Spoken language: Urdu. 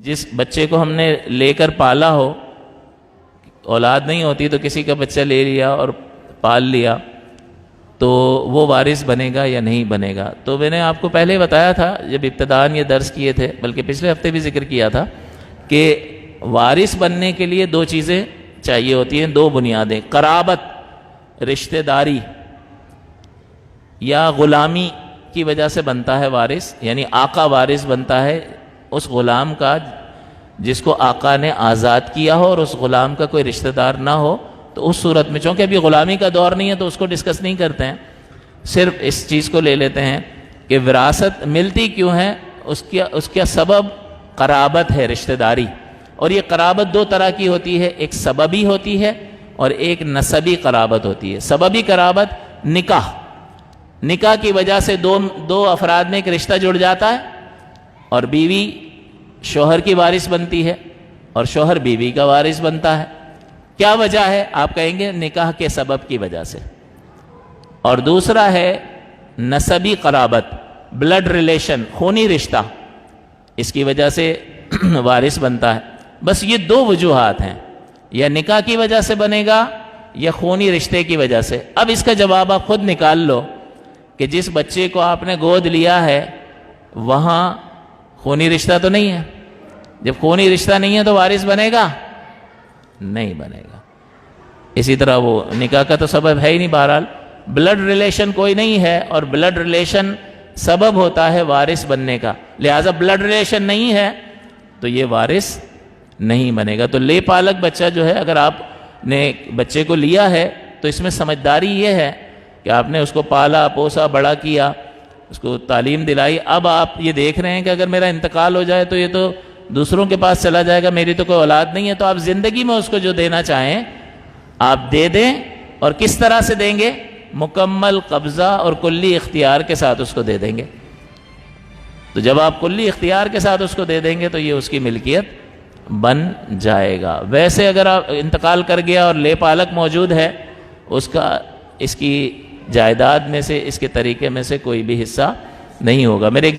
جس بچے کو ہم نے لے کر پالا ہو، اولاد نہیں ہوتی تو کسی کا بچہ لے لیا اور پال لیا، تو وہ وارث بنے گا یا نہیں بنے گا؟ تو میں نے آپ کو پہلے بتایا تھا جب ابتداءً یہ درس کیے تھے، بلکہ پچھلے ہفتے بھی ذکر کیا تھا کہ وارث بننے کے لیے دو چیزیں چاہیے ہوتی ہیں، دو بنیادیں: قرابت، رشتہ داری، یا غلامی کی وجہ سے بنتا ہے وارث، یعنی آقا وارث بنتا ہے اس غلام کا جس کو آقا نے آزاد کیا ہو اور اس غلام کا کوئی رشتہ دار نہ ہو. تو اس صورت میں، چونکہ ابھی غلامی کا دور نہیں ہے تو اس کو ڈسکس نہیں کرتے ہیں، صرف اس چیز کو لے لیتے ہیں کہ وراثت ملتی کیوں ہے، اس کا سبب قرابت ہے، رشتہ داری. اور یہ قرابت دو طرح کی ہوتی ہے، ایک سببی ہوتی ہے اور ایک نسبی قرابت ہوتی ہے. سببی قرابت نکاح کی وجہ سے دو افراد میں ایک رشتہ جڑ جاتا ہے اور بیوی شوہر کی وارث بنتی ہے اور شوہر بیوی کا وارث بنتا ہے. کیا وجہ ہے؟ آپ کہیں گے نکاح کے سبب کی وجہ سے. اور دوسرا ہے نسبی قرابت، بلڈ ریلیشن، خونی رشتہ، اس کی وجہ سے وارث بنتا ہے. بس یہ دو وجوہات ہیں، یا نکاح کی وجہ سے بنے گا یا خونی رشتے کی وجہ سے. اب اس کا جواب آپ خود نکال لو کہ جس بچے کو آپ نے گود لیا ہے وہاں خونی رشتہ تو نہیں ہے. جب خونی رشتہ نہیں ہے تو وارث بنے گا؟ نہیں بنے گا. اسی طرح وہ نکاح کا تو سبب ہے ہی نہیں. بہرحال بلڈ ریلیشن کوئی نہیں ہے اور بلڈ ریلیشن سبب ہوتا ہے وارث بننے کا، لہٰذا بلڈ ریلیشن نہیں ہے تو یہ وارث نہیں بنے گا. تو لے پالک بچہ جو ہے، اگر آپ نے بچے کو لیا ہے تو اس میں سمجھداری یہ ہے کہ آپ نے اس کو پالا پوسا بڑا کیا، اس کو تعلیم دلائی. اب آپ یہ دیکھ رہے ہیں کہ اگر میرا انتقال ہو جائے تو یہ تو دوسروں کے پاس چلا جائے گا، میری تو کوئی اولاد نہیں ہے. تو آپ زندگی میں اس کو جو دینا چاہیں آپ دے دیں. اور کس طرح سے دیں گے؟ مکمل قبضہ اور کلی اختیار کے ساتھ اس کو دے دیں گے. تو جب آپ کلی اختیار کے ساتھ اس کو دے دیں گے تو یہ اس کی ملکیت بن جائے گا. ویسے اگر آپ انتقال کر گیا اور لے پالک موجود ہے، اس کی جائیداد میں سے، اس کے طریقے میں سے کوئی بھی حصہ نہیں ہوگا. میرے